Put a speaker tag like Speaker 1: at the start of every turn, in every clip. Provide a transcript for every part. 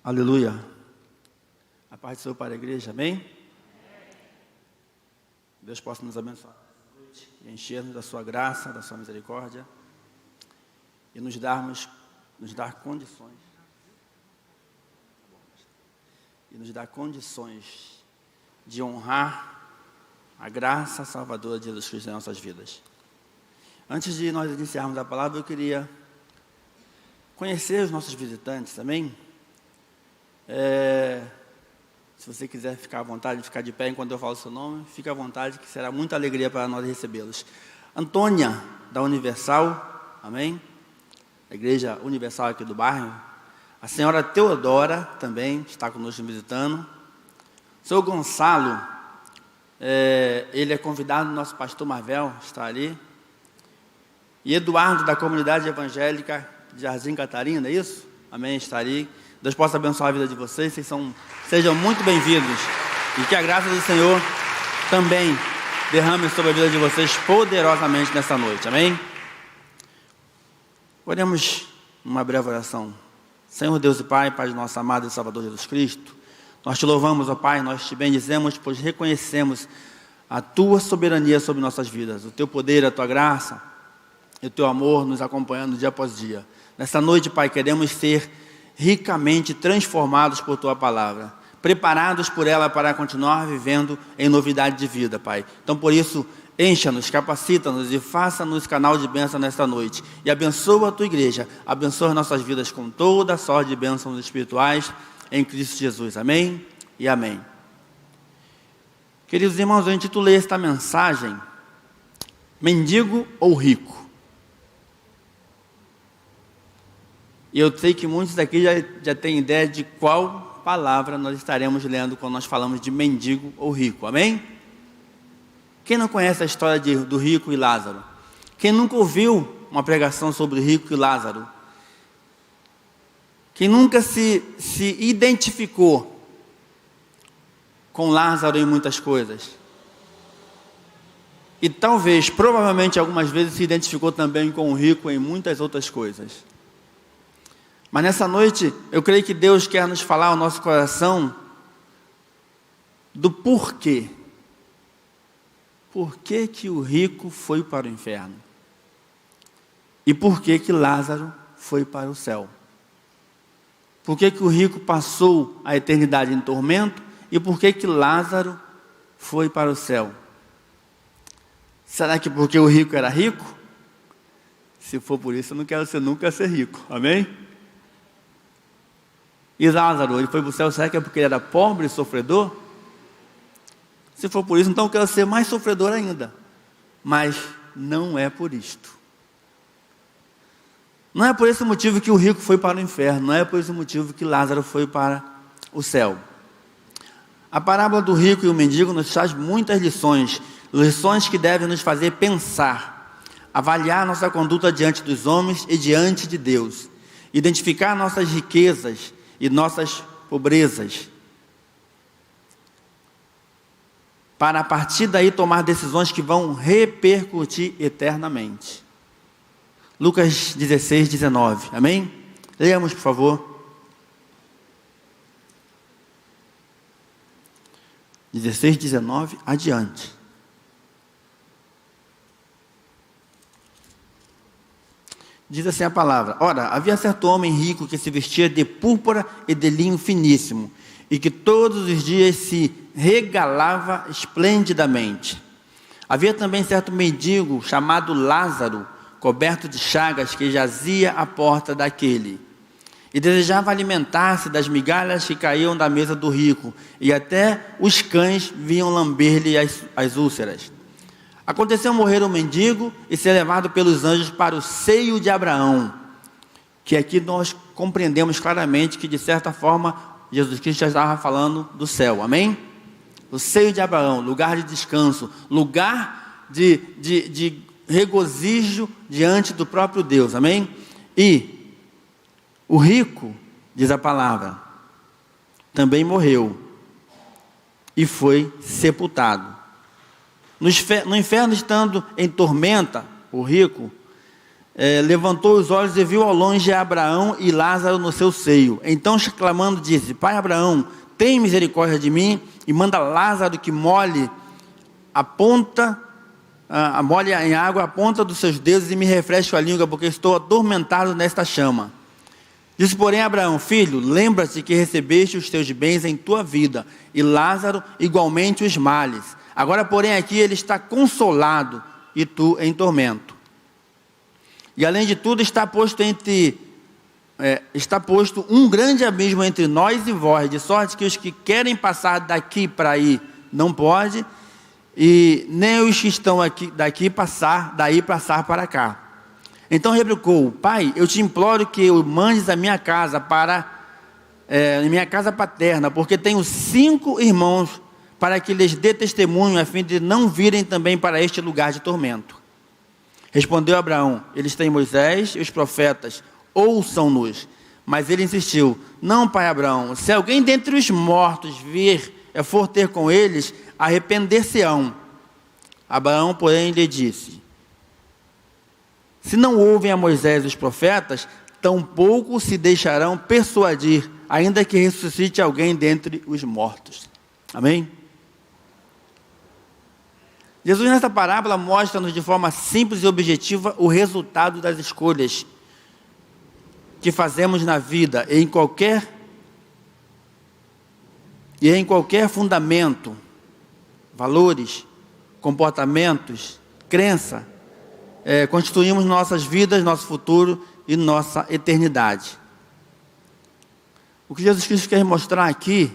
Speaker 1: Aleluia. A paz do Senhor para a igreja, amém? Deus possa nos abençoar e encher-nos da sua graça, da sua misericórdia e nos dar condições de honrar a graça salvadora de Jesus Cristo em nossas vidas. Antes de nós iniciarmos a palavra, eu queria conhecer os nossos visitantes, amém? Se você quiser ficar à vontade, ficar de pé enquanto eu falo o seu nome, fique à vontade, que será muita alegria para nós recebê-los. Antônia, da Universal, amém? A Igreja Universal aqui do bairro. A senhora Teodora também está conosco visitando. O senhor Gonçalo, ele é convidado do nosso pastor Marvel, está ali. E Eduardo, da comunidade evangélica de Jardim Catarina, é isso? Amém, está ali. Deus possa abençoar a vida de vocês, sejam muito bem-vindos. E que a graça do Senhor também derrame sobre a vida de vocês poderosamente nessa noite, amém? Oremos uma breve oração. Senhor Deus e Pai, Pai de nosso amado e Salvador Jesus Cristo, nós te louvamos, ó Pai, nós te bendizemos, pois reconhecemos a Tua soberania sobre nossas vidas, o Teu poder, a Tua graça e o Teu amor nos acompanhando dia após dia. Nessa noite, Pai, queremos ser ricamente transformados por Tua palavra, preparados por ela para continuar vivendo em novidade de vida, Pai. Então, por isso, encha-nos, capacita-nos e faça-nos canal de bênção nesta noite. E abençoa a Tua igreja, abençoa nossas vidas com toda a sorte de bênçãos espirituais em Cristo Jesus. Amém e amém. Queridos irmãos, eu intitulei esta mensagem Mendigo ou Rico? E eu sei que muitos daqui já têm ideia de qual palavra nós estaremos lendo quando nós falamos de mendigo ou rico, amém? Quem não conhece a história do rico e Lázaro? Quem nunca ouviu uma pregação sobre rico e Lázaro? Quem nunca se identificou com Lázaro em muitas coisas? E talvez, provavelmente, algumas vezes se identificou também com o rico em muitas outras coisas. Mas nessa noite, eu creio que Deus quer nos falar ao nosso coração do porquê. Por que que o rico foi para o inferno? E por que que Lázaro foi para o céu? Por que que o rico passou a eternidade em tormento? E por que que Lázaro foi para o céu? Será que porque o rico era rico? Se for por isso, eu não quero nunca ser rico, amém? E Lázaro, ele foi para o céu, será que é porque ele era pobre e sofredor? Se for por isso, então eu quero ser mais sofredor ainda. Mas não é por isto. Não é por esse motivo que o rico foi para o inferno, não é por esse motivo que Lázaro foi para o céu. A parábola do rico e o mendigo nos traz muitas lições, lições que devem nos fazer pensar, avaliar nossa conduta diante dos homens e diante de Deus, identificar nossas riquezas e nossas pobrezas, para a partir daí tomar decisões que vão repercutir eternamente. Lucas 16, 19, amém? Leamos, por favor. 16, 19, adiante. Diz assim a palavra: ora, havia certo homem rico que se vestia de púrpura e de linho finíssimo, e que todos os dias se regalava esplendidamente. Havia também certo mendigo chamado Lázaro, coberto de chagas, que jazia à porta daquele, e desejava alimentar-se das migalhas que caíam da mesa do rico, e até os cães vinham lamber-lhe as úlceras. Aconteceu morrer o mendigo e ser levado pelos anjos para o seio de Abraão, que aqui nós compreendemos claramente que, de certa forma, Jesus Cristo já estava falando do céu, amém? O seio de Abraão, lugar de descanso, lugar de regozijo diante do próprio Deus, amém? E o rico, diz a palavra, também morreu e foi sepultado. No inferno, estando em tormenta, o rico levantou os olhos e viu ao longe Abraão e Lázaro no seu seio. Então, clamando, disse: Pai Abraão, tem misericórdia de mim e manda Lázaro que molhe em água a ponta dos seus dedos e me refresque a língua, porque estou atormentado nesta chama. Disse, porém, Abraão: Filho, lembra-te que recebeste os teus bens em tua vida, e Lázaro igualmente os males. Agora, porém, aqui ele está consolado, e tu em tormento. E além de tudo, está posto um grande abismo entre nós e vós, de sorte que os que querem passar daqui para aí não podem, e nem os que estão daí passar para cá. Então replicou: Pai, eu te imploro que eu mandes a minha casa minha casa paterna, porque tenho 5 irmãos, para que lhes dê testemunho, a fim de não virem também para este lugar de tormento. Respondeu Abraão: Eles têm Moisés e os profetas, ouçam-nos. Mas ele insistiu: Não, pai Abraão, se alguém dentre os mortos for ter com eles, arrepender-se-ão. Abraão, porém, lhe disse: Se não ouvem a Moisés e os profetas, tampouco se deixarão persuadir, ainda que ressuscite alguém dentre os mortos. Amém? Jesus, nesta parábola, mostra-nos de forma simples e objetiva o resultado das escolhas que fazemos na vida e em qualquer fundamento, valores, comportamentos, crença, constituímos nossas vidas, nosso futuro e nossa eternidade. O que Jesus Cristo quer mostrar aqui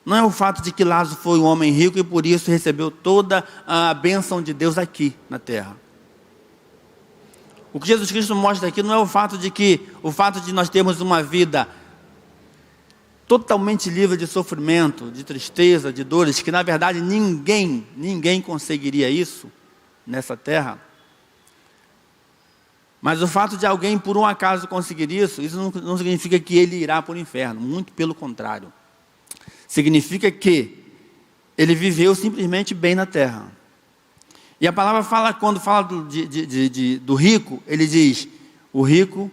Speaker 1: não é o fato de que Lázaro foi um homem rico e por isso recebeu toda a bênção de Deus aqui na terra. O que Jesus Cristo mostra aqui não é o fato de nós termos uma vida totalmente livre de sofrimento, de tristeza, de dores, que na verdade ninguém conseguiria isso nessa terra. Mas o fato de alguém por um acaso conseguir isso não significa que ele irá para o inferno, muito pelo contrário. Significa que ele viveu simplesmente bem na terra. E a palavra fala, quando fala do rico, ele diz: o rico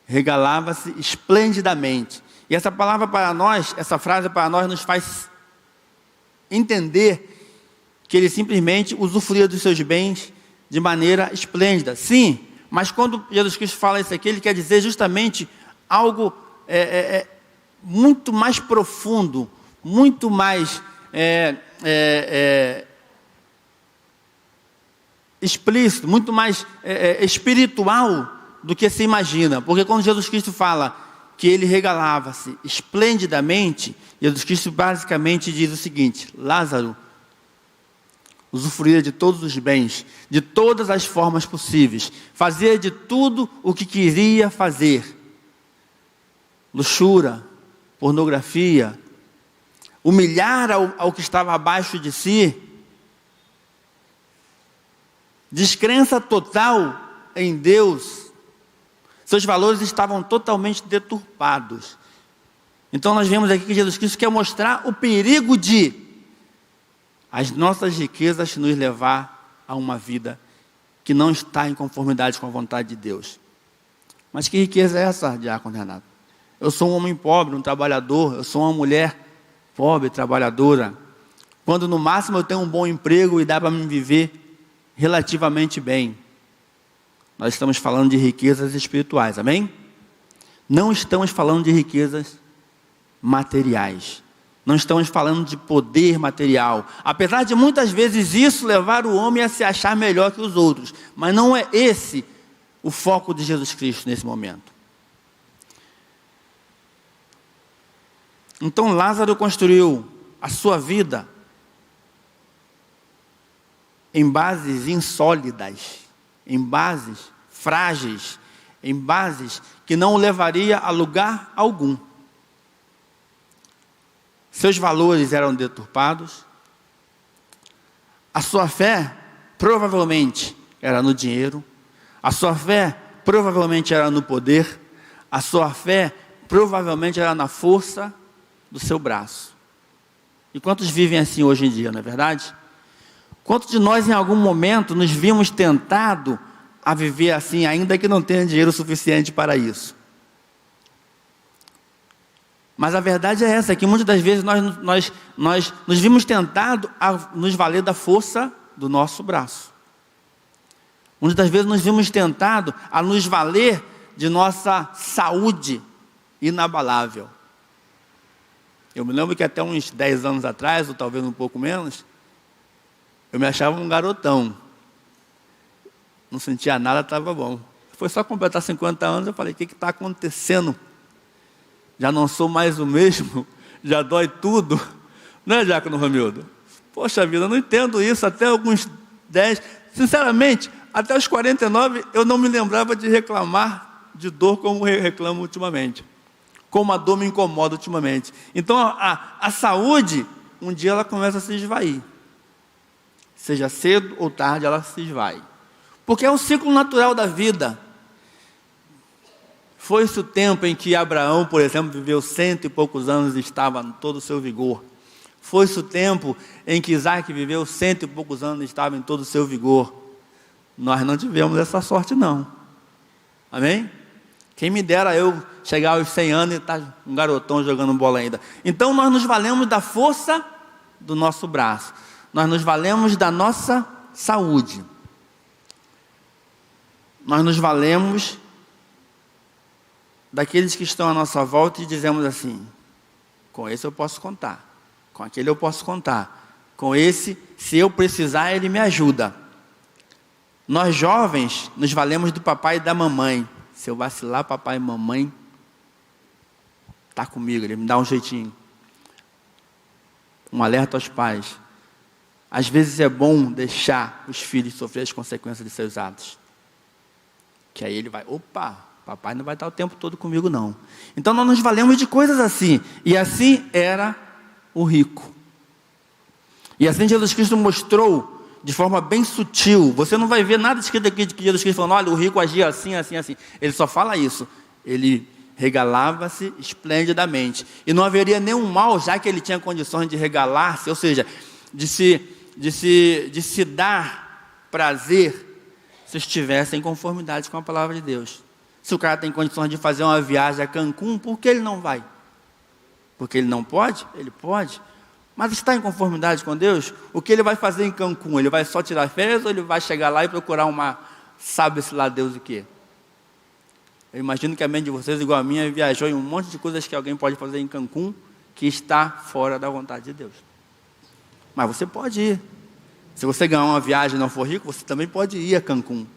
Speaker 1: regalava-se esplendidamente. E essa palavra para nós, essa frase para nós, nos faz entender que ele simplesmente usufruía dos seus bens de maneira esplêndida. Sim, mas quando Jesus Cristo fala isso aqui, ele quer dizer justamente algo muito mais profundo, muito mais explícito, muito mais espiritual do que se imagina. Porque quando Jesus Cristo fala que ele regalava-se esplendidamente, Jesus Cristo basicamente diz o seguinte: Lázaro usufruía de todos os bens, de todas as formas possíveis, fazia de tudo o que queria fazer. Luxúria, pornografia, humilhar ao que estava abaixo de si, descrença total em Deus. Seus valores estavam totalmente deturpados. Então nós vemos aqui que Jesus Cristo quer mostrar o perigo de as nossas riquezas nos levar a uma vida que não está em conformidade com a vontade de Deus. Mas que riqueza é essa, diácono Renato? Eu sou um homem pobre, um trabalhador, eu sou uma mulher pobre, trabalhadora, quando no máximo eu tenho um bom emprego e dá para me viver relativamente bem. Nós estamos falando de riquezas espirituais, amém? Não estamos falando de riquezas materiais. Não estamos falando de poder material. Apesar de muitas vezes isso levar o homem a se achar melhor que os outros. Mas não é esse o foco de Jesus Cristo nesse momento. Então Lázaro construiu a sua vida em bases insólidas, em bases frágeis, em bases que não o levaria a lugar algum. Seus valores eram deturpados. A sua fé provavelmente era no dinheiro. A sua fé provavelmente era no poder. A sua fé provavelmente era na força do seu braço. E quantos vivem assim hoje em dia, não é verdade? Quantos de nós em algum momento nos vimos tentados a viver assim, ainda que não tenha dinheiro suficiente para isso? Mas a verdade é essa, que muitas das vezes nós nos vimos tentados a nos valer da força do nosso braço. Muitas das vezes nos vimos tentados a nos valer de nossa saúde inabalável. Eu me lembro que até uns 10 anos atrás, ou talvez um pouco menos, eu me achava um garotão. Não sentia nada, estava bom. Foi só completar 50 anos, eu falei, o que está acontecendo? Já não sou mais o mesmo? Já dói tudo? Não é, Diácono Romildo? Poxa vida, eu não entendo isso. Até alguns 10, sinceramente, até os 49, eu não me lembrava de reclamar de dor como reclamo ultimamente. Como a dor me incomoda ultimamente. Então, a saúde, um dia ela começa a se esvair. Seja cedo ou tarde, ela se esvai. Porque é um ciclo natural da vida. Foi-se o tempo em que Abraão, por exemplo, viveu 100 e poucos anos e estava em todo o seu vigor. Foi-se o tempo em que Isaac viveu 100 e poucos anos e estava em todo o seu vigor. Nós não tivemos essa sorte, não. Amém? Quem me dera eu chegar aos 100 anos e estar um garotão jogando bola ainda. Então nós nos valemos da força do nosso braço. Nós nos valemos da nossa saúde. Nós nos valemos daqueles que estão à nossa volta e dizemos assim, com esse eu posso contar, com aquele eu posso contar, com esse, se eu precisar, ele me ajuda. Nós jovens nos valemos do papai e da mamãe. Se eu vacilar, papai e mamãe está comigo, ele me dá um jeitinho. Um alerta aos pais. Às vezes é bom deixar os filhos sofrer as consequências de seus atos. Que aí ele vai, opa, papai não vai estar o tempo todo comigo não. Então nós nos valemos de coisas assim. E assim era o rico. E assim Jesus Cristo mostrou de forma bem sutil. Você não vai ver nada escrito aqui de que Jesus Cristo falando, olha, o rico agia assim, assim, assim. Ele só fala isso. Ele regalava-se esplendidamente. E não haveria nenhum mal, já que ele tinha condições de regalar-se, ou seja, de se dar prazer, se estivesse em conformidade com a palavra de Deus. Se o cara tem condições de fazer uma viagem a Cancún, por que ele não vai? Porque ele não pode? Ele pode. Mas está em conformidade com Deus? O que ele vai fazer em Cancún? Ele vai só tirar férias ou ele vai chegar lá e procurar uma, sabe-se lá Deus o quê? Eu imagino que a mente de vocês, igual a minha, viajou em um monte de coisas que alguém pode fazer em Cancún, que está fora da vontade de Deus. Mas você pode ir. Se você ganhar uma viagem e não for rico, você também pode ir a Cancún.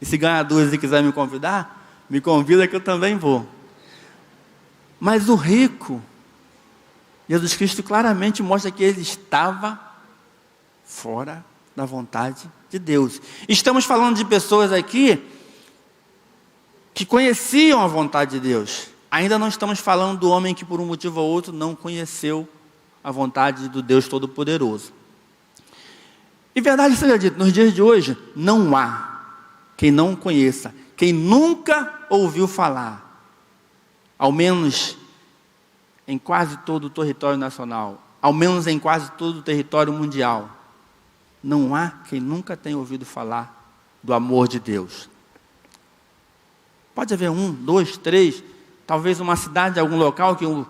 Speaker 1: E se ganhar duas e quiser me convidar, me convida que eu também vou. Mas o rico, Jesus Cristo claramente mostra que ele estava fora da vontade de Deus. Estamos falando de pessoas aqui que conheciam a vontade de Deus. Ainda não estamos falando do homem que por um motivo ou outro não conheceu a vontade do Deus Todo-Poderoso. E verdade seja dita, nos dias de hoje, não há quem não conheça, quem nunca ouviu falar, ao menos em quase todo o território nacional, ao menos em quase todo o território mundial, não há quem nunca tenha ouvido falar do amor de Deus. Pode haver 1, 2, 3, talvez uma cidade, algum local que um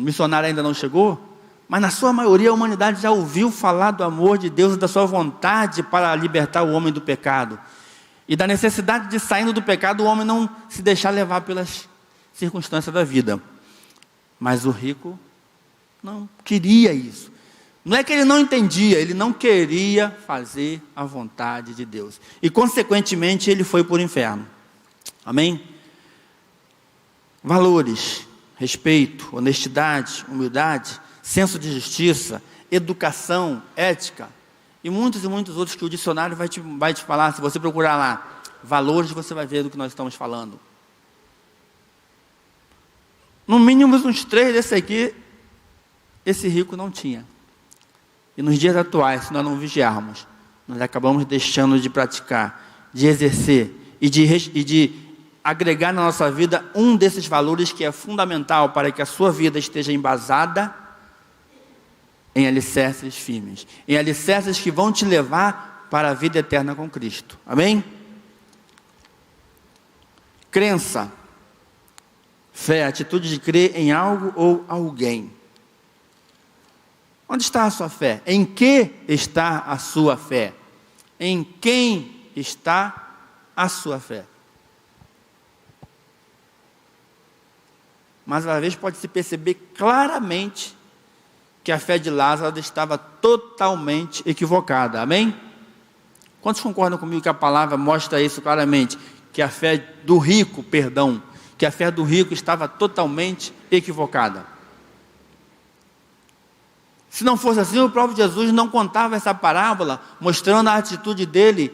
Speaker 1: missionário ainda não chegou, mas na sua maioria a humanidade já ouviu falar do amor de Deus e da sua vontade para libertar o homem do pecado. E da necessidade de, saindo do pecado, o homem não se deixar levar pelas circunstâncias da vida. Mas o rico não queria isso. Não é que ele não entendia, ele não queria fazer a vontade de Deus. E consequentemente ele foi para o inferno. Amém? Valores, respeito, honestidade, humildade, senso de justiça, educação, ética e muitos outros que o dicionário vai te falar. Se você procurar lá valores, você vai ver do que nós estamos falando. No mínimo uns 3 desse aqui, esse rico não tinha. E nos dias atuais, se nós não vigiarmos, nós acabamos deixando de praticar, de exercer e de agregar na nossa vida um desses valores que é fundamental para que a sua vida esteja embasada em alicerces firmes, em alicerces que vão te levar para a vida eterna com Cristo. Amém? Crença, fé, atitude de crer em algo ou alguém. Onde está a sua fé? Em que está a sua fé? Em quem está a sua fé? Mais uma vez pode-se perceber claramente que a fé de Lázaro estava totalmente equivocada. Amém? Quantos concordam comigo que a palavra mostra isso claramente? Que a fé do rico, que a fé do rico estava totalmente equivocada. Se não fosse assim, o próprio Jesus não contava essa parábola, mostrando a atitude dele,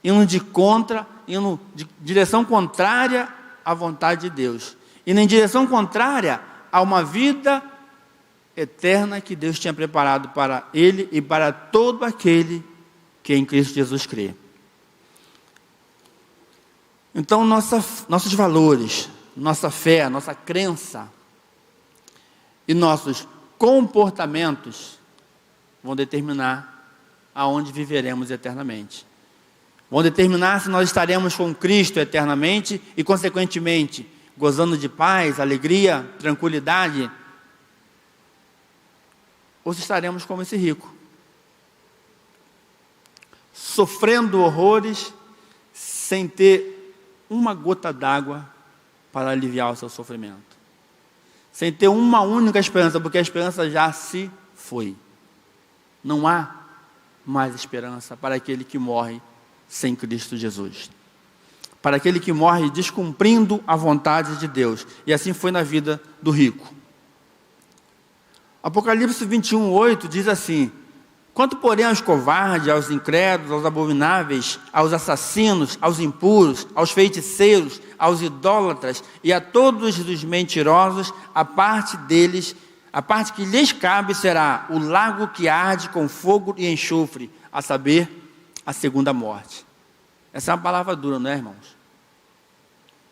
Speaker 1: indo de direção contrária à vontade de Deus, indo em direção contrária a uma vida eterna que Deus tinha preparado para ele e para todo aquele que em Cristo Jesus crê. Então, nossos valores, nossa fé, nossa crença e nossos comportamentos vão determinar aonde viveremos eternamente. Vão determinar se nós estaremos com Cristo eternamente e, consequentemente, gozando de paz, alegria, tranquilidade, ou se estaremos como esse rico, sofrendo horrores sem ter uma gota d'água para aliviar o seu sofrimento, sem ter uma única esperança, porque a esperança já se foi. Não há mais esperança para aquele que morre sem Cristo Jesus, para aquele que morre descumprindo a vontade de Deus. E assim foi na vida do rico. Apocalipse 21:8 diz assim: quanto porém aos covardes, aos incrédulos, aos abomináveis, aos assassinos, aos impuros, aos feiticeiros, aos idólatras e a todos os mentirosos, a parte que lhes cabe será o lago que arde com fogo e enxofre, a saber, a segunda morte. Essa é uma palavra dura, não é, irmãos?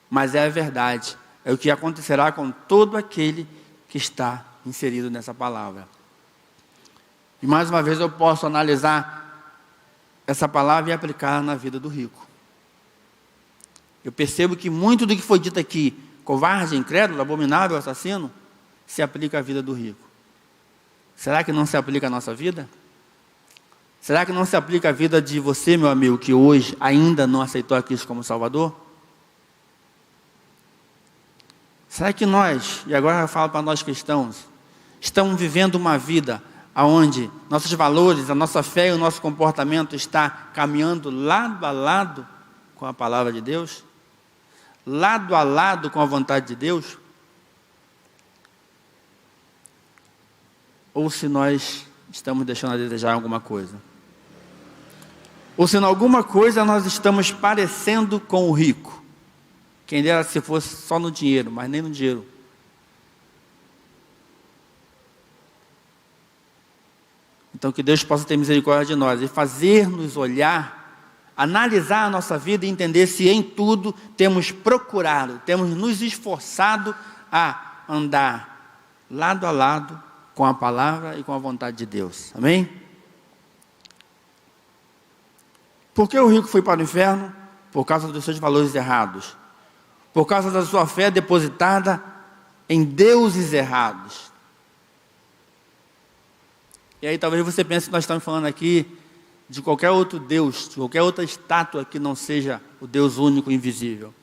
Speaker 1: Mas é a verdade, é o que acontecerá com todo aquele que está inserido nessa palavra. E mais uma vez eu posso analisar essa palavra e aplicar na vida do rico. Eu percebo que muito do que foi dito aqui, covarde, incrédulo, abominável, assassino, se aplica à vida do rico. Será que não se aplica à nossa vida? Será que não se aplica à vida de você, meu amigo, que hoje ainda não aceitou a Cristo como Salvador? Será que nós, e agora eu falo para nós cristãos, estamos vivendo uma vida onde nossos valores, a nossa fé e o nosso comportamento está caminhando lado a lado com a palavra de Deus? Lado a lado com a vontade de Deus? Ou se nós estamos deixando a desejar alguma coisa? Ou se em alguma coisa nós estamos parecendo com o rico? Quem dera se fosse só no dinheiro, mas nem no dinheiro. Então que Deus possa ter misericórdia de nós e fazer-nos olhar, analisar a nossa vida e entender se em tudo temos procurado, temos nos esforçado a andar lado a lado com a palavra e com a vontade de Deus. Amém? Por que o rico foi para o inferno? Por causa dos seus valores errados. Por causa da sua fé depositada em deuses errados. E aí talvez você pense que nós estamos falando aqui de qualquer outro Deus, de qualquer outra estátua que não seja o Deus único e invisível.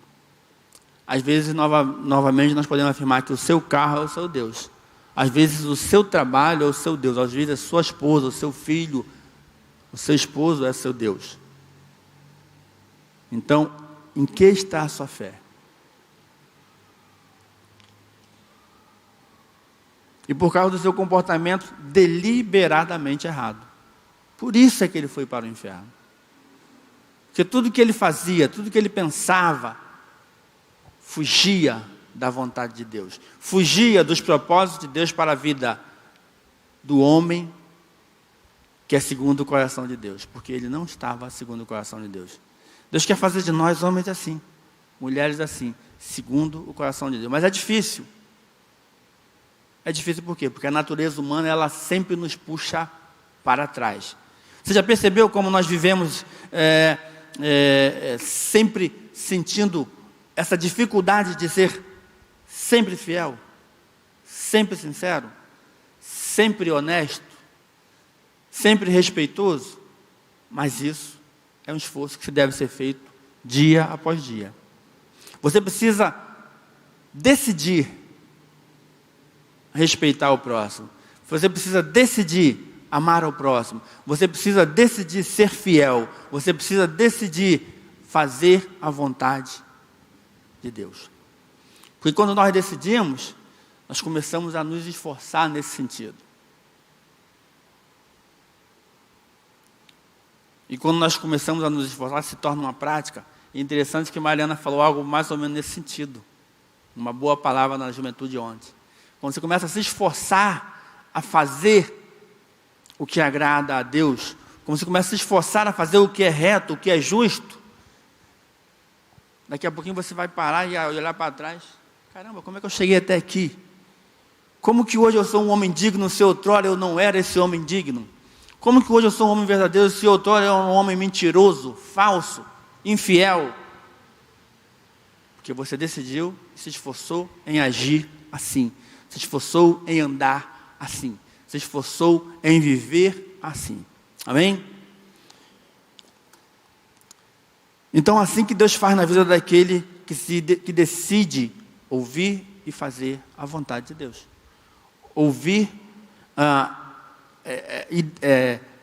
Speaker 1: Às vezes, novamente, nós podemos afirmar que o seu carro é o seu Deus. Às vezes o seu trabalho é o seu Deus. Às vezes a sua esposa, o seu filho, o seu esposo é seu Deus. Então, em que está a sua fé? E por causa do seu comportamento deliberadamente errado. Por isso é que ele foi para o inferno. Porque tudo que ele fazia, tudo que ele pensava, fugia da vontade de Deus. Fugia dos propósitos de Deus para a vida do homem, que é segundo o coração de Deus. Porque ele não estava segundo o coração de Deus. Deus quer fazer de nós homens assim, mulheres assim, segundo o coração de Deus. Mas é difícil. É difícil por quê? Porque a natureza humana, ela sempre nos puxa para trás. Você já percebeu como nós vivemos sempre sentindo essa dificuldade de ser sempre fiel, sempre sincero, sempre honesto, sempre respeitoso? Mas isso é um esforço que deve ser feito dia após dia. Você precisa decidir respeitar o próximo. Você precisa decidir amar ao próximo. Você precisa decidir ser fiel. Você precisa decidir fazer a vontade de Deus. Porque quando nós decidimos, nós começamos a nos esforçar nesse sentido. E quando nós começamos a nos esforçar, se torna uma prática. É interessante que Mariana falou algo mais ou menos nesse sentido. Uma boa palavra na juventude ontem. Quando você começa a se esforçar a fazer o que agrada a Deus, quando você começa a se esforçar a fazer o que é reto, o que é justo, daqui a pouquinho você vai parar e olhar para trás. Caramba, como é que eu cheguei até aqui? Como que hoje eu sou um homem digno se outrora eu não era esse homem digno? Como que hoje eu sou um homem verdadeiro se outrora eu era um homem mentiroso, falso, infiel? Porque você decidiu e se esforçou em agir assim. Se esforçou em andar assim. Se esforçou em viver assim. Amém? Então, assim que Deus faz na vida daquele que decide ouvir e fazer a vontade de Deus. Ouvir,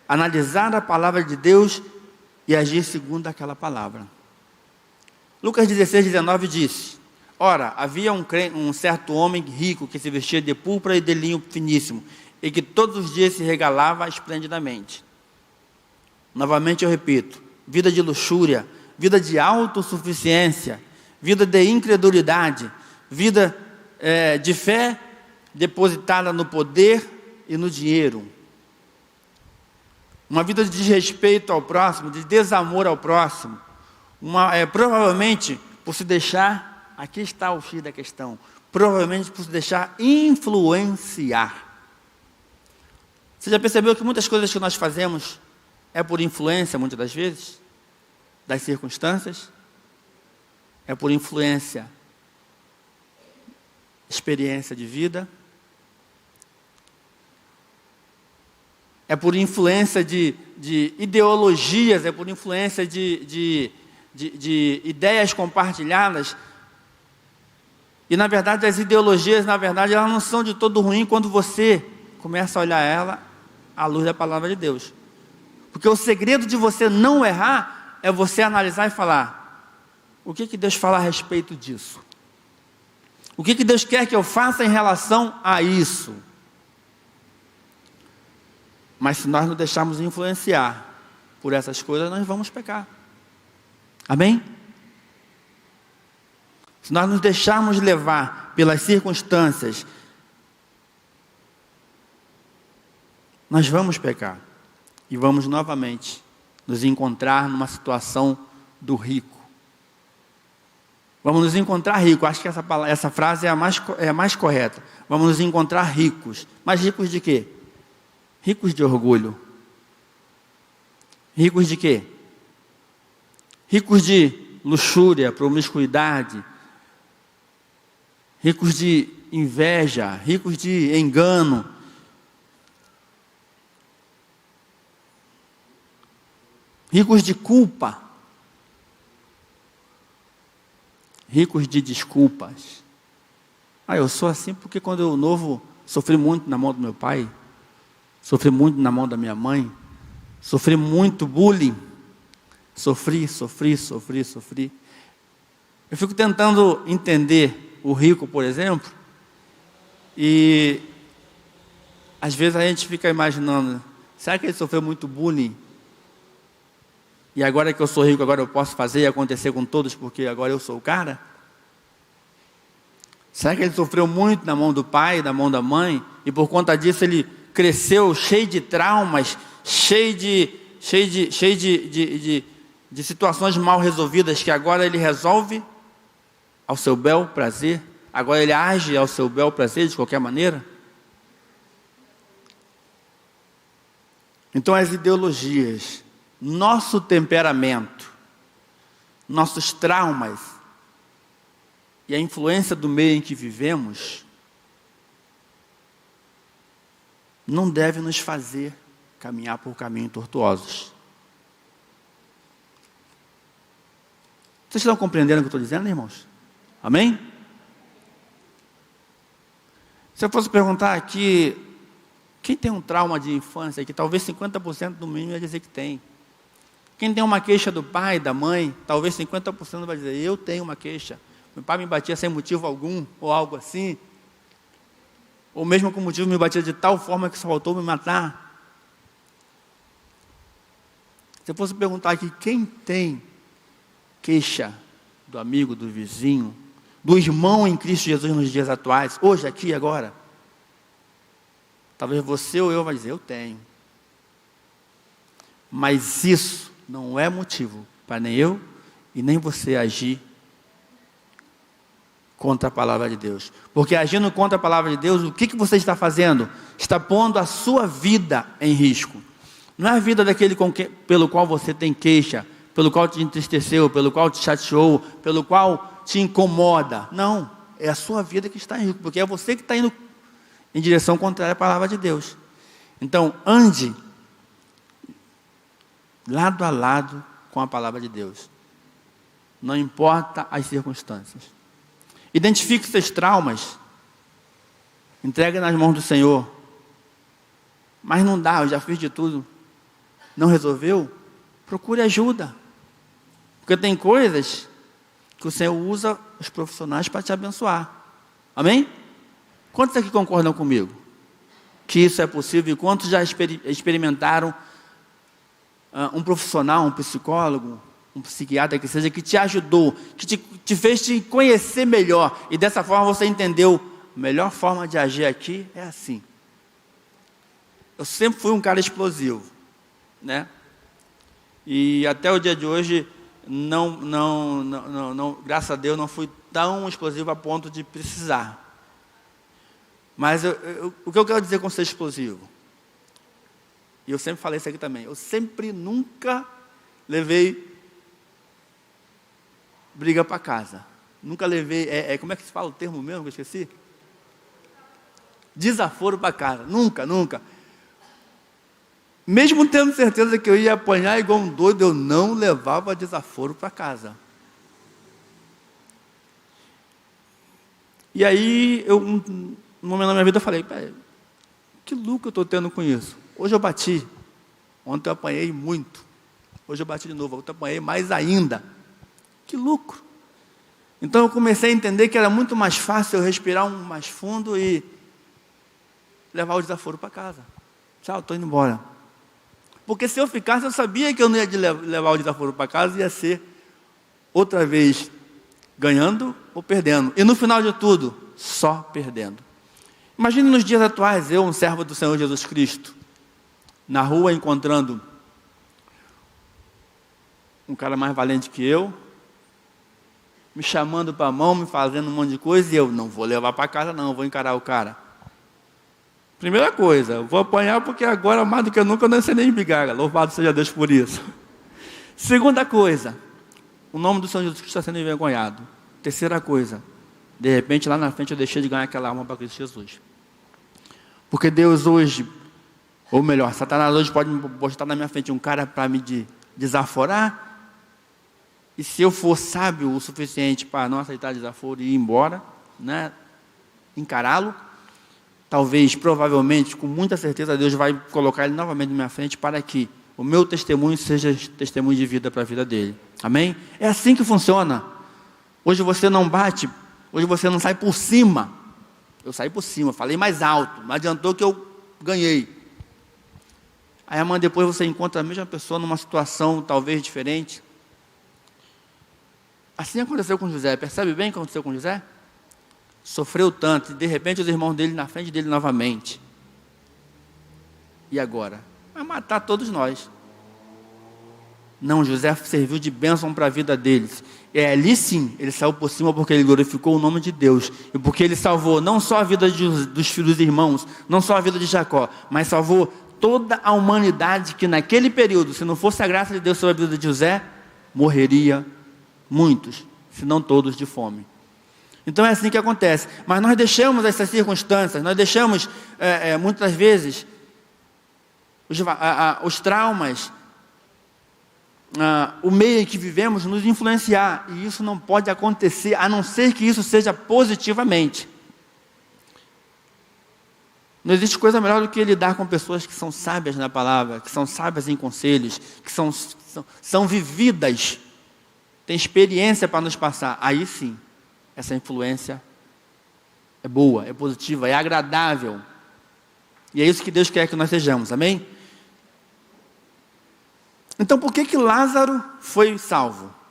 Speaker 1: analisar a palavra de Deus e agir segundo aquela palavra. Lucas 16:19 disse: Ora, havia um certo homem rico que se vestia de púrpura e de linho finíssimo, e que todos os dias se regalava esplendidamente. Novamente eu repito, vida de luxúria, vida de autossuficiência, vida de incredulidade, vida de fé depositada no poder e no dinheiro. Uma vida de desrespeito ao próximo, de desamor ao próximo. Provavelmente por se deixar, aqui está o X da questão, provavelmente por se deixar influenciar. Você já percebeu que muitas coisas que nós fazemos é por influência, muitas das vezes, das circunstâncias? É por influência, experiência de vida. É por influência de ideologias, é por influência de ideias compartilhadas. E na verdade as ideologias, elas não são de todo ruim quando você começa a olhar ela à luz da palavra de Deus. Porque o segredo de você não errar é você analisar e falar: o que Deus fala a respeito disso? O que Deus quer que eu faça em relação a isso? Mas se nós nos deixarmos influenciar por essas coisas, nós vamos pecar. Amém? Se nós nos deixarmos levar pelas circunstâncias, nós vamos pecar. E vamos novamente nos encontrar numa situação do rico. Vamos nos encontrar ricos. Acho que essa frase é a mais correta. Vamos nos encontrar ricos. Mas ricos de quê? Ricos de orgulho. Ricos de quê? Ricos de luxúria, promiscuidade. Ricos de inveja, ricos de engano. Ricos de culpa. Ricos de desculpas. Eu sou assim porque quando eu novo sofri muito na mão do meu pai, sofri muito na mão da minha mãe, sofri muito bullying, sofri. Eu fico tentando entender o rico, por exemplo, e às vezes a gente fica imaginando, será que ele sofreu muito bullying? E agora que eu sou rico, agora eu posso fazer e acontecer com todos, porque agora eu sou o cara? Será que ele sofreu muito na mão do pai, da mão da mãe, e por conta disso ele cresceu cheio de traumas, cheio de situações mal resolvidas, que agora ele resolve ao seu bel prazer? Agora ele age ao seu bel prazer de qualquer maneira? Então as ideologias, nosso temperamento, nossos traumas e a influência do meio em que vivemos não deve nos fazer caminhar por caminhos tortuosos. Vocês estão compreendendo o que eu estou dizendo, irmãos? Amém? Se eu fosse perguntar aqui, quem tem um trauma de infância, que talvez 50% do mínimo ia dizer que tem. Quem tem uma queixa do pai, da mãe, talvez 50% vai dizer, eu tenho uma queixa. Meu pai me batia sem motivo algum, ou algo assim. Ou mesmo com motivo me batia de tal forma que só faltou me matar. Se eu fosse perguntar aqui, quem tem queixa do amigo, do vizinho, do irmão em Cristo Jesus nos dias atuais, hoje, aqui, agora? Talvez você ou eu vai dizer, eu tenho. Mas isso não é motivo para nem eu e nem você agir contra a palavra de Deus. Porque agindo contra a palavra de Deus, o que você está fazendo? Está pondo a sua vida em risco. Não é a vida daquele pelo qual você tem queixa, pelo qual te entristeceu, pelo qual te chateou, pelo qual te incomoda. Não, é a sua vida que está em risco, porque é você que está indo em direção contrária à palavra de Deus. Então, ande lado a lado com a palavra de Deus. Não importa as circunstâncias. Identifique seus traumas. Entregue nas mãos do Senhor. Mas não dá, eu já fiz de tudo. Não resolveu? Procure ajuda. Porque tem coisas que o Senhor usa os profissionais para te abençoar. Amém? Quantos aqui concordam comigo? Que isso é possível? E quantos já experimentaram um profissional, um psicólogo, um psiquiatra que seja, que te ajudou, que te fez te conhecer melhor, e dessa forma você entendeu, a melhor forma de agir aqui é assim. Eu sempre fui um cara explosivo, né? E até o dia de hoje, graças a Deus, não fui tão explosivo a ponto de precisar. Mas o que eu quero dizer com ser explosivo? E eu sempre falei isso aqui também. Eu nunca levei briga para casa. Nunca levei, como é que se fala o termo mesmo que eu esqueci? Desaforo para casa. Nunca. Mesmo tendo certeza que eu ia apanhar igual um doido, eu não levava desaforo para casa. E aí, num momento da minha vida, eu falei, que lucro eu estou tendo com isso? Hoje eu bati. Ontem eu apanhei muito. Hoje eu bati de novo. Ontem eu apanhei mais ainda. Que lucro. Então eu comecei a entender que era muito mais fácil eu respirar mais fundo e levar o desaforo para casa. Tchau, estou indo embora. Porque se eu ficasse, eu sabia que eu não ia levar o desaforo para casa, ia ser outra vez ganhando ou perdendo. E no final de tudo, só perdendo. Imagine nos dias atuais, eu, um servo do Senhor Jesus Cristo, na rua encontrando um cara mais valente que eu, me chamando para a mão, me fazendo um monte de coisa, e eu não vou levar para casa não, vou encarar o cara. Primeira coisa, eu vou apanhar porque agora, mais do que nunca, eu não sei nem esbigar. Louvado seja Deus por isso. Segunda coisa, o nome do Senhor Jesus Cristo está sendo envergonhado. Terceira coisa, de repente lá na frente eu deixei de ganhar aquela alma para Cristo Jesus. Porque Deus hoje, ou melhor, Satanás hoje pode botar na minha frente um cara para me desaforar, e se eu for sábio o suficiente para não aceitar desaforo e ir embora, né, encará-lo, talvez, provavelmente, com muita certeza, Deus vai colocar ele novamente na minha frente para que o meu testemunho seja testemunho de vida para a vida dele. Amém? É assim que funciona. Hoje você não bate, hoje você não sai por cima. Eu saí por cima, falei mais alto, não adiantou que eu ganhei. Aí amanhã depois você encontra a mesma pessoa numa situação talvez diferente. Assim aconteceu com José. Percebe bem o que aconteceu com José? Sofreu tanto, e de repente os irmãos dele na frente dele novamente. E agora? Vai matar todos nós. Não, José serviu de bênção para a vida deles. E ali sim, ele saiu por cima porque ele glorificou o nome de Deus. E porque ele salvou não só a vida dos filhos e irmãos, não só a vida de Jacó, mas salvou toda a humanidade que naquele período, se não fosse a graça de Deus sobre a vida de José, morreria muitos, se não todos, de fome. Então é assim que acontece. Mas nós deixamos essas circunstâncias, nós deixamos muitas vezes os traumas, o meio em que vivemos nos influenciar. E isso não pode acontecer, a não ser que isso seja positivamente. Não existe coisa melhor do que lidar com pessoas que são sábias na palavra, que são sábias em conselhos, que são vividas, têm experiência para nos passar. Aí sim, essa influência é boa, é positiva, é agradável. E é isso que Deus quer que nós sejamos, amém? Então por que Lázaro foi salvo?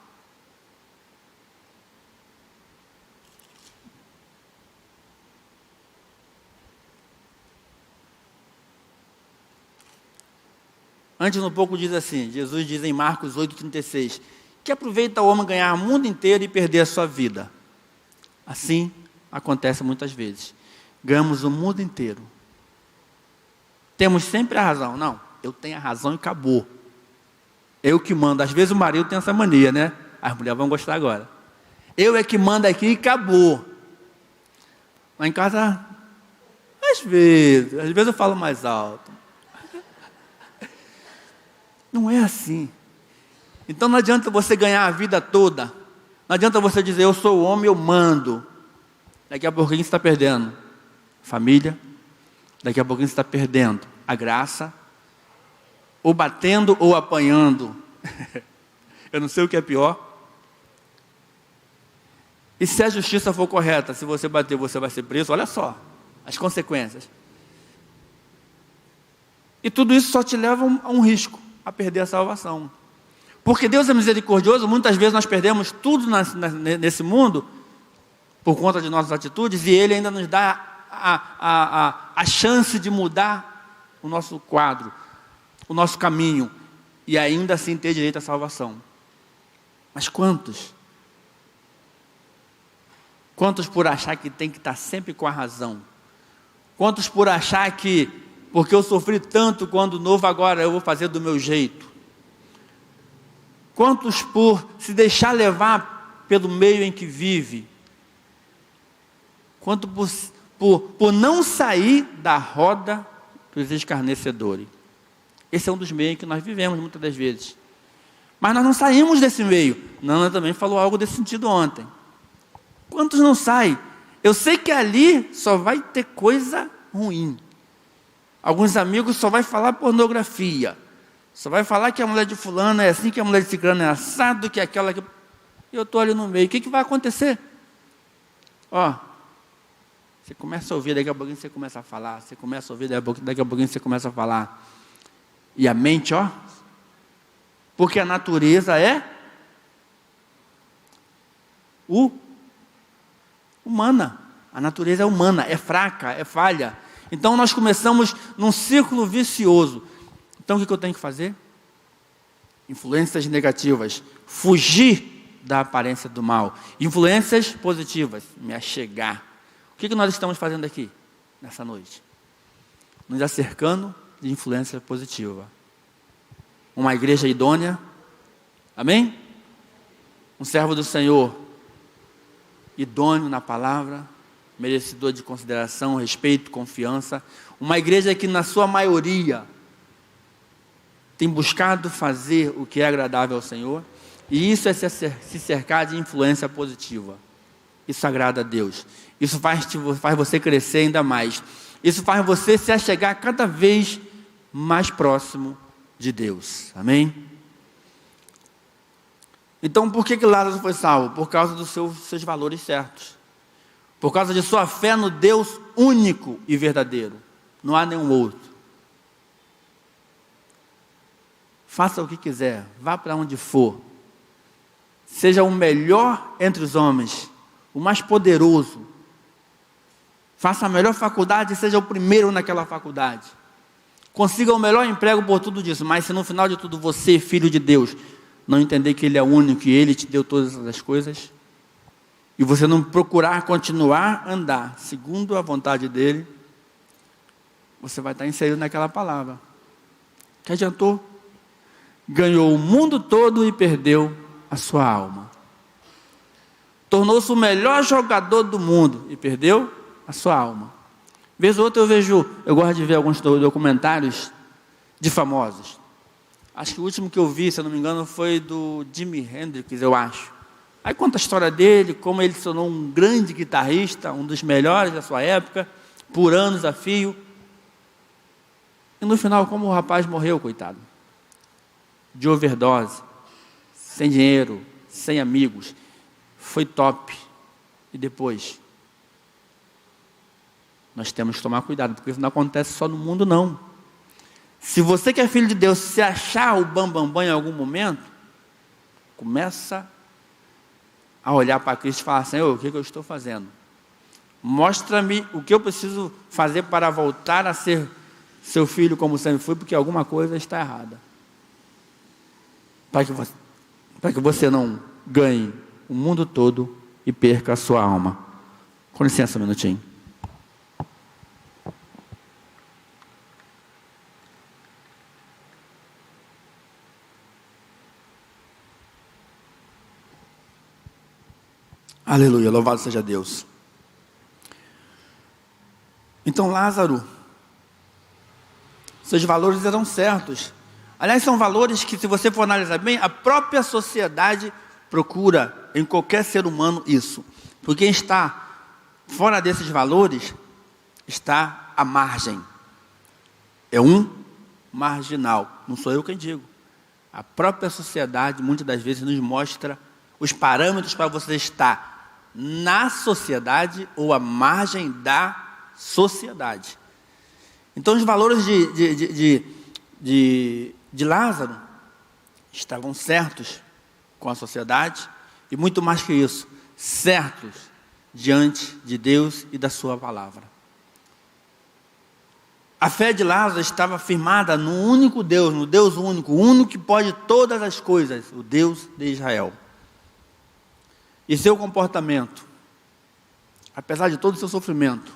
Speaker 1: Antes um pouco diz assim, Jesus diz em Marcos 8,36, que aproveita o homem ganhar o mundo inteiro e perder a sua vida. Assim acontece muitas vezes. Ganhamos o mundo inteiro. Temos sempre a razão. Não, eu tenho a razão e acabou. Eu que mando. Às vezes o marido tem essa mania, né? As mulheres vão gostar agora. Eu é que mando aqui e acabou. Lá em casa, às vezes eu falo mais alto. Não é assim. Então não adianta você ganhar a vida toda. Não adianta você dizer, eu sou o homem, eu mando. Daqui a pouquinho você está perdendo família. Daqui a pouquinho você está perdendo a graça. Ou batendo ou apanhando. Eu não sei o que é pior. E se a justiça for correta, se você bater, você vai ser preso. Olha só as consequências. E tudo isso só te leva a um risco, a perder a salvação. Porque Deus é misericordioso, muitas vezes nós perdemos tudo nesse mundo por conta de nossas atitudes, e Ele ainda nos dá a chance de mudar o nosso quadro, o nosso caminho, e ainda assim ter direito à salvação. Mas quantos? Quantos por achar que tem que estar sempre com a razão? Quantos por achar que, porque eu sofri tanto quando novo, agora eu vou fazer do meu jeito? Quantos por se deixar levar pelo meio em que vive? Quanto por não sair da roda dos escarnecedores? Esse é um dos meios que nós vivemos muitas das vezes. Mas nós não saímos desse meio. Nana também falou algo desse sentido ontem. Quantos não saem? Eu sei que ali só vai ter coisa ruim. Alguns amigos só vai falar pornografia. Só vai falar que a mulher de fulano é assim, que a mulher de ciclano é assado, que aquela que... Eu estou ali no meio. O que vai acontecer? Você começa a ouvir, daqui a pouquinho você começa a falar. Você começa a ouvir, daqui a pouquinho você começa a falar. E a mente, porque a natureza é humana. A natureza é humana, é fraca, é falha. Então nós começamos num círculo vicioso. Então o que eu tenho que fazer? Influências negativas. Fugir da aparência do mal. Influências positivas. Me achegar. O que nós estamos fazendo aqui, nessa noite? Nos acercando de influência positiva. Uma igreja idônea. Amém? Um servo do Senhor idôneo na palavra, merecedor de consideração, respeito, confiança. Uma igreja que na sua maioria tem buscado fazer o que é agradável ao Senhor. E isso é se cercar de influência positiva. Isso agrada a Deus. Isso faz você crescer ainda mais. Isso faz você se achegar cada vez mais próximo de Deus. Amém? Então, por que Lázaro foi salvo? Por causa dos seus valores certos. Por causa de sua fé no Deus único e verdadeiro. Não há nenhum outro. Faça o que quiser. Vá para onde for. Seja o melhor entre os homens. O mais poderoso. Faça a melhor faculdade e seja o primeiro naquela faculdade. Consiga o melhor emprego por tudo disso. Mas se no final de tudo você, filho de Deus, não entender que Ele é único e Ele te deu todas as coisas, e você não procurar continuar a andar segundo a vontade dEle, você vai estar inserido naquela palavra. Que adiantou? Ganhou o mundo todo e perdeu a sua alma. Tornou-se o melhor jogador do mundo e perdeu a sua alma. Vez ou outra eu gosto de ver alguns documentários de famosos. Acho que o último que eu vi, se eu não me engano, foi do Jimi Hendrix, eu acho. Aí conta a história dele, como ele se tornou um grande guitarrista, um dos melhores da sua época, por anos a fio. E no final, como o rapaz morreu, coitado. De overdose, sem dinheiro, sem amigos. Foi top. E depois? Nós temos que tomar cuidado, porque isso não acontece só no mundo, não. Se você que é filho de Deus, se achar o bambambam em algum momento, começa a olhar para Cristo e falar: Senhor, o que eu estou fazendo? Mostra-me o que eu preciso fazer para voltar a ser seu filho como sempre fui, porque alguma coisa está errada. Para que você não ganhe o mundo todo e perca a sua alma. Com licença um minutinho. Aleluia, louvado seja Deus. Então Lázaro, seus valores eram certos. Aliás, são valores que, se você for analisar bem, a própria sociedade procura em qualquer ser humano isso. Porque quem está fora desses valores está à margem. É um marginal. Não sou eu quem digo. A própria sociedade muitas das vezes nos mostra os parâmetros para você estar na sociedade ou à margem da sociedade. Então os valores de Lázaro estavam certos com a sociedade e muito mais que isso, certos diante de Deus e da sua palavra. A fé de Lázaro estava firmada no único Deus, no Deus único, o único que pode todas as coisas, o Deus de Israel. E seu comportamento, apesar de todo o seu sofrimento,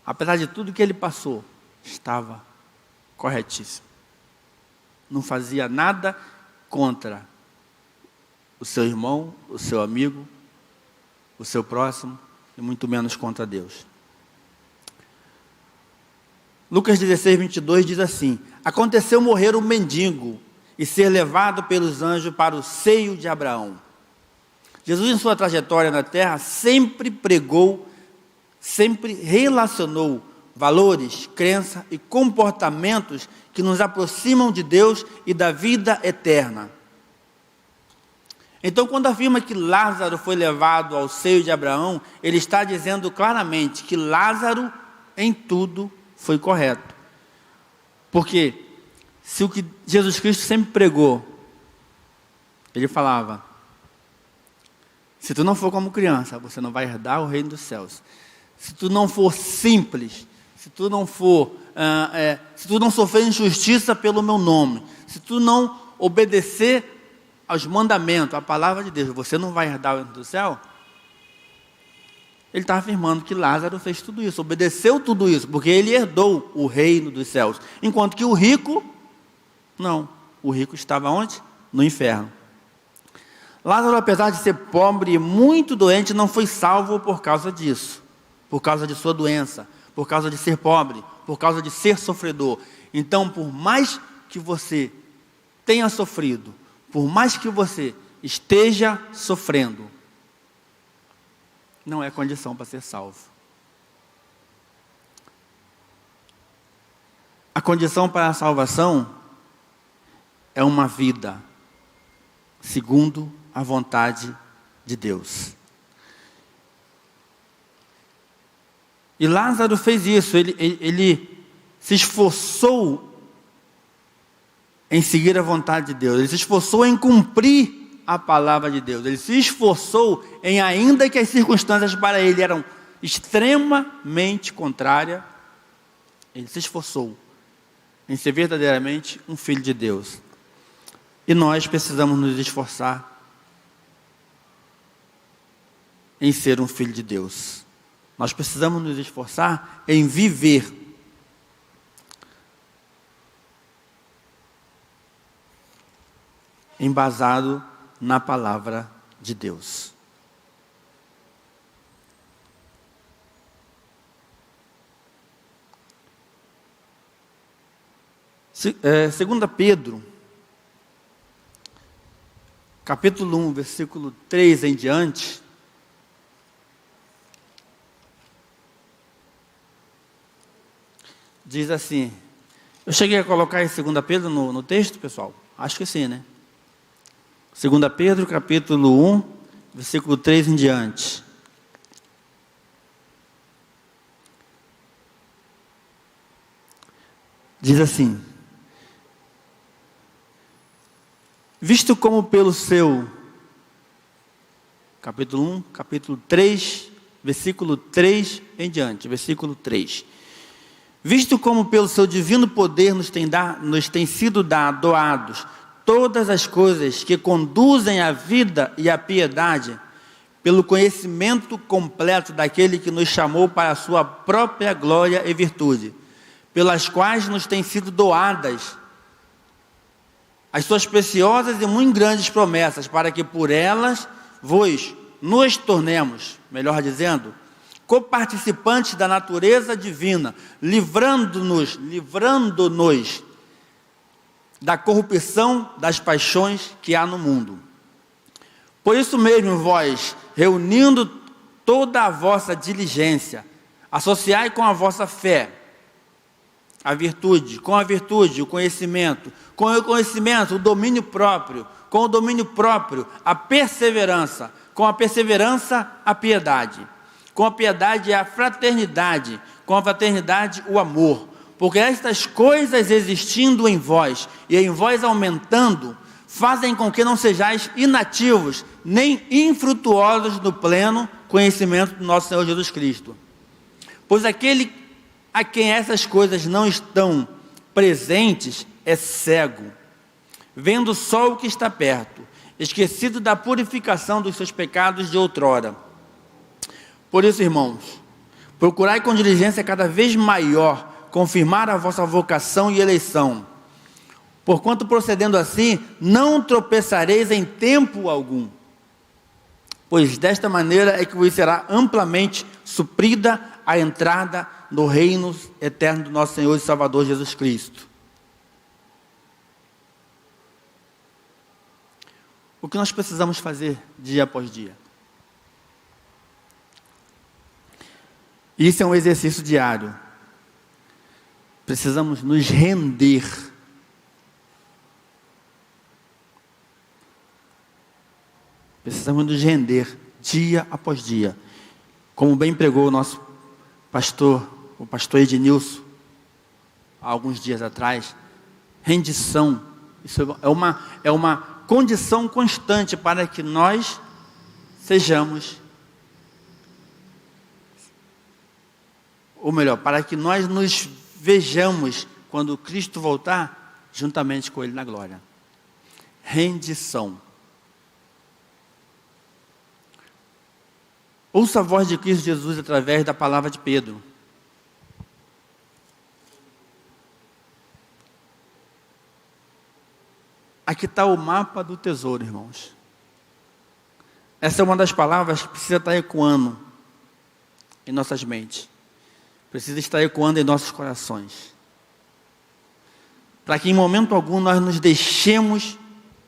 Speaker 1: apesar de tudo que ele passou, estava corretíssimo. Não fazia nada contra o seu irmão, o seu amigo, o seu próximo, e muito menos contra Deus. Lucas 16, 22 diz assim: aconteceu morrer um mendigo e ser levado pelos anjos para o seio de Abraão. Jesus, em sua trajetória na terra, sempre pregou, sempre relacionou valores, crenças e comportamentos que nos aproximam de Deus e da vida eterna. Então, quando afirma que Lázaro foi levado ao seio de Abraão, ele está dizendo claramente que Lázaro em tudo foi correto. Porque se o que Jesus Cristo sempre pregou, ele falava: se tu não for como criança, você não vai herdar o reino dos céus. Se tu não for simples, se tu não sofrer injustiça pelo meu nome, se tu não obedecer aos mandamentos, à palavra de Deus, você não vai herdar o reino do céu. Ele está afirmando que Lázaro fez tudo isso, obedeceu tudo isso, porque ele herdou o reino dos céus. Enquanto que o rico, não. O rico estava onde? No inferno. Lázaro, apesar de ser pobre e muito doente, não foi salvo por causa disso. Por causa de sua doença, por causa de ser pobre, por causa de ser sofredor. Então, por mais que você tenha sofrido, por mais que você esteja sofrendo, não é condição para ser salvo. A condição para a salvação é uma vida segundo a vontade de Deus. E Lázaro fez isso, ele se esforçou em seguir a vontade de Deus, ele se esforçou em cumprir a palavra de Deus, ele se esforçou em, ainda que as circunstâncias para ele eram extremamente contrárias, ele se esforçou em ser verdadeiramente um filho de Deus. E nós precisamos nos esforçar em ser um filho de Deus. Nós precisamos nos esforçar em viver embasado na palavra de Deus. Segunda Pedro, capítulo 1, versículo 3 em diante, diz assim, eu cheguei a colocar em 2 Pedro no texto, pessoal? Acho que sim, né? 2 Pedro, capítulo 1, versículo 3 em diante. Diz assim, visto como pelo seu, capítulo 1, capítulo 3, versículo 3 em diante, versículo 3. Visto como pelo seu divino poder nos tem sido doados todas as coisas que conduzem à vida e à piedade, pelo conhecimento completo daquele que nos chamou para a sua própria glória e virtude, pelas quais nos têm sido doadas as suas preciosas e muito grandes promessas, para que por elas nos tornemos, melhor dizendo, coparticipantes da natureza divina, livrando-nos da corrupção das paixões que há no mundo. Por isso mesmo, vós, reunindo toda a vossa diligência, associai com a vossa fé a virtude, com a virtude o conhecimento, com o conhecimento o domínio próprio, com o domínio próprio a perseverança, com a perseverança a piedade, com a piedade a fraternidade, com a fraternidade o amor, porque estas coisas existindo em vós e em vós aumentando, fazem com que não sejais inativos, nem infrutuosos no pleno conhecimento do nosso Senhor Jesus Cristo. Pois aquele a quem essas coisas não estão presentes é cego, vendo só o que está perto, esquecido da purificação dos seus pecados de outrora. Por isso, irmãos, procurai com diligência cada vez maior confirmar a vossa vocação e eleição, porquanto procedendo assim, não tropeçareis em tempo algum, pois desta maneira é que vos será amplamente suprida a entrada no reino eterno do nosso Senhor e Salvador Jesus Cristo. O que nós precisamos fazer dia após dia? Isso é um exercício diário. Precisamos nos render. Precisamos nos render dia após dia. Como bem pregou o nosso pastor, o pastor Ednilson, há alguns dias atrás, rendição. Isso é uma condição constante para que nós sejamos, ou melhor, para que nós nos vejamos quando Cristo voltar, juntamente com Ele na glória. Rendição. Ouça a voz de Cristo Jesus através da palavra de Pedro. Aqui está o mapa do tesouro, irmãos. Essa é uma das palavras que precisa estar ecoando em nossas mentes. Precisa estar ecoando em nossos corações. Para que em momento algum nós nos deixemos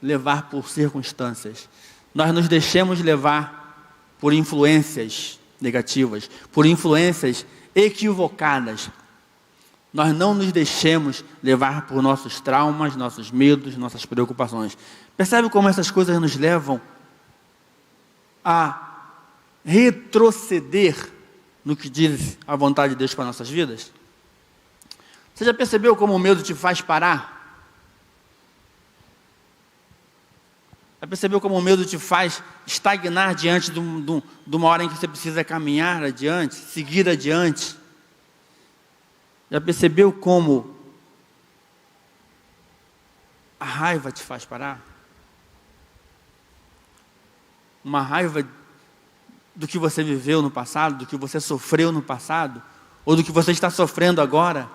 Speaker 1: levar por circunstâncias. Nós nos deixemos levar por influências negativas, por influências equivocadas. Nós não nos deixemos levar por nossos traumas, nossos medos, nossas preocupações. Percebe como essas coisas nos levam a retroceder no que diz a vontade de Deus para nossas vidas? Você já percebeu como o medo te faz parar? Já percebeu como o medo te faz estagnar diante de uma hora em que você precisa caminhar adiante, seguir adiante? Já percebeu como a raiva te faz parar? Uma raiva do que você viveu no passado, do que você sofreu no passado, ou do que você está sofrendo agora?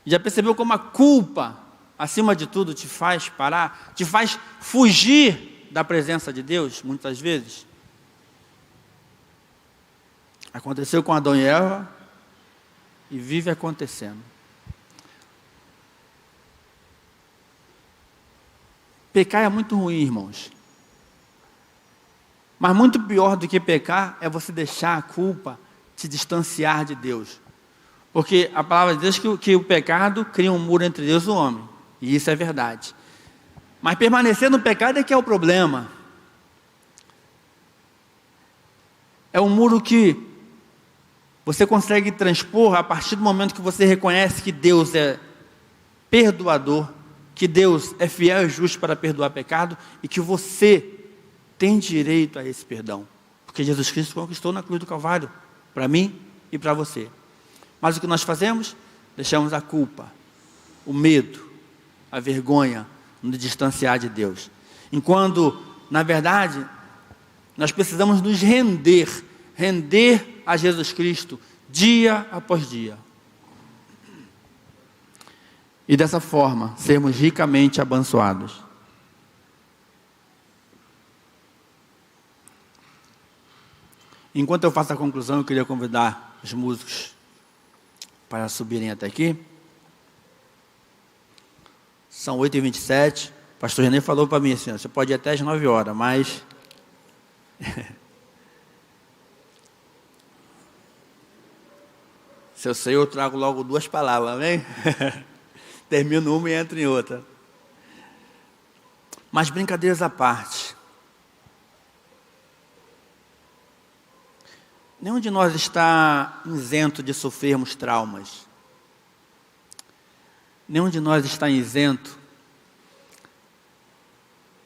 Speaker 1: Já percebeu como a culpa acima de tudo, te faz parar, te faz fugir da presença de Deus, muitas vezes. Aconteceu com Adão e Eva e vive acontecendo. Pecar é muito ruim, irmãos. Mas muito pior do que pecar é você deixar a culpa te distanciar de Deus. Porque a palavra de Deus diz que o pecado cria um muro entre Deus e o homem. E isso é verdade. Mas permanecer no pecado é que é o problema. É um muro que você consegue transpor a partir do momento que você reconhece que Deus é perdoador, que Deus é fiel e justo para perdoar pecado e que você tem direito a esse perdão. Porque Jesus Cristo conquistou na cruz do Calvário, para mim e para você. Mas o que nós fazemos? Deixamos a culpa, o medo, a vergonha nos distanciar de Deus. Enquanto, na verdade, nós precisamos nos render a Jesus Cristo dia após dia. E dessa forma, sermos ricamente abençoados. Enquanto eu faço a conclusão, eu queria convidar os músicos para subirem até aqui. São 8h27. O pastor René falou para mim assim, você pode ir até às 9 horas, mas... Se eu sei, eu trago logo 2 palavras, amém? Termino uma e entro em outra. Mas brincadeiras à parte. Nenhum de nós está isento de sofrermos traumas. Nenhum de nós está isento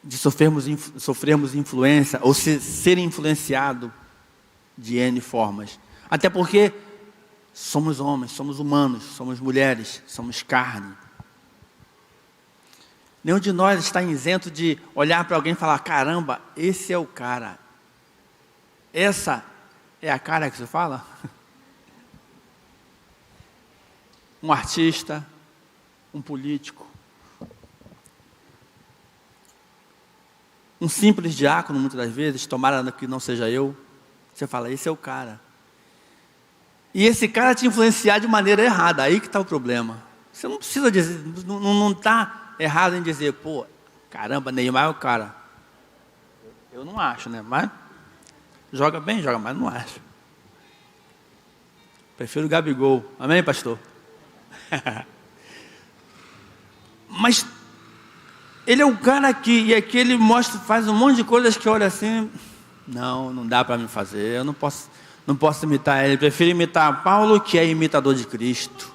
Speaker 1: de sofrermos influência ou ser influenciado de N formas. Até porque somos homens, somos humanos, somos mulheres, somos carne. Nenhum de nós está isento de olhar para alguém e falar, caramba, esse é o cara. Essa é a cara que se fala? Um artista, um político, um simples diácono, muitas das vezes, tomara que não seja eu, você fala, esse é o cara. E esse cara te influenciar de maneira errada, aí que está o problema. Você não precisa dizer, não está errado em dizer, pô, caramba, Neymar é o cara. Eu não acho, né? Mas joga bem, joga, mas não acho. Prefiro o Gabigol. Amém, pastor? Mas ele é o cara que ele mostra, faz um monte de coisas que olha assim, não dá para me fazer, eu não posso imitar ele, prefiro imitar Paulo, que é imitador de Cristo.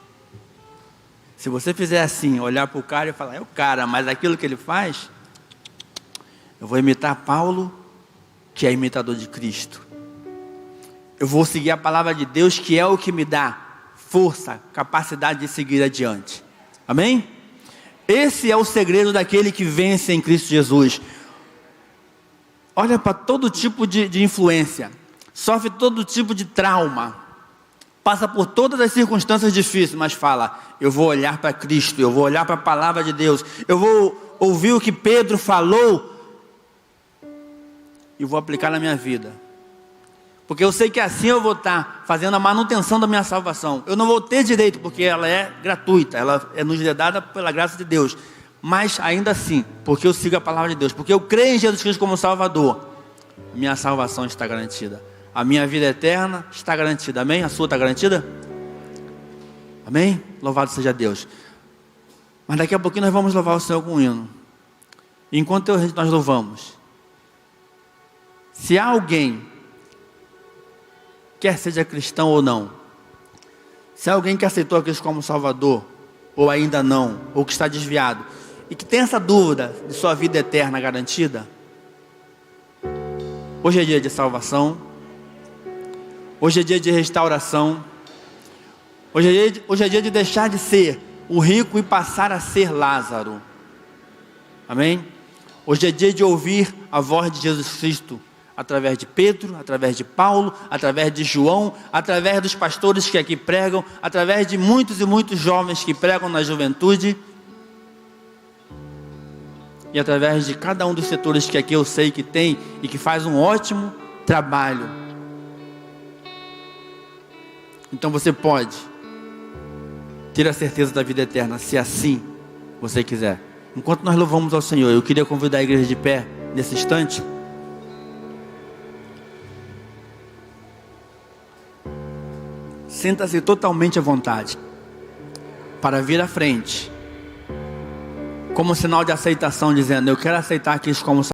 Speaker 1: Se você fizer assim, olhar para o cara e falar, é o cara, mas aquilo que ele faz, eu vou imitar Paulo, que é imitador de Cristo. Eu vou seguir a palavra de Deus, que é o que me dá força, capacidade de seguir adiante. Amém? Esse é o segredo daquele que vence em Cristo Jesus. Olha para todo tipo de influência, sofre todo tipo de trauma, passa por todas as circunstâncias difíceis, mas fala, eu vou olhar para Cristo, eu vou olhar para a palavra de Deus, eu vou ouvir o que Pedro falou e vou aplicar na minha vida. Porque eu sei que assim eu vou estar fazendo a manutenção da minha salvação. Eu não vou ter direito, porque ela é gratuita, ela é nos dada pela graça de Deus. Mas ainda assim, porque eu sigo a palavra de Deus, porque eu creio em Jesus Cristo como Salvador, minha salvação está garantida. A minha vida eterna está garantida, amém? A sua está garantida? Amém? Louvado seja Deus. Mas daqui a pouquinho nós vamos louvar o Senhor com um hino. Enquanto nós louvamos, se há alguém, quer seja cristão ou não, se há alguém que aceitou a Cristo como Salvador, ou ainda não, ou que está desviado, e que tem essa dúvida de sua vida eterna garantida, hoje é dia de salvação, hoje é dia de restauração, hoje é dia de deixar de ser o rico e passar a ser Lázaro, amém? Hoje é dia de ouvir a voz de Jesus Cristo, através de Pedro, através de Paulo, através de João, através dos pastores que aqui pregam, através de muitos e muitos jovens que pregam na juventude. e através de cada um dos setores que aqui eu sei que tem e que faz um ótimo trabalho. Então você pode ter a certeza da vida eterna, se assim você quiser. Enquanto nós louvamos ao Senhor, eu queria convidar a igreja de pé nesse instante. Sinta-se totalmente à vontade para vir à frente, como sinal de aceitação, dizendo: eu quero aceitar Cristo como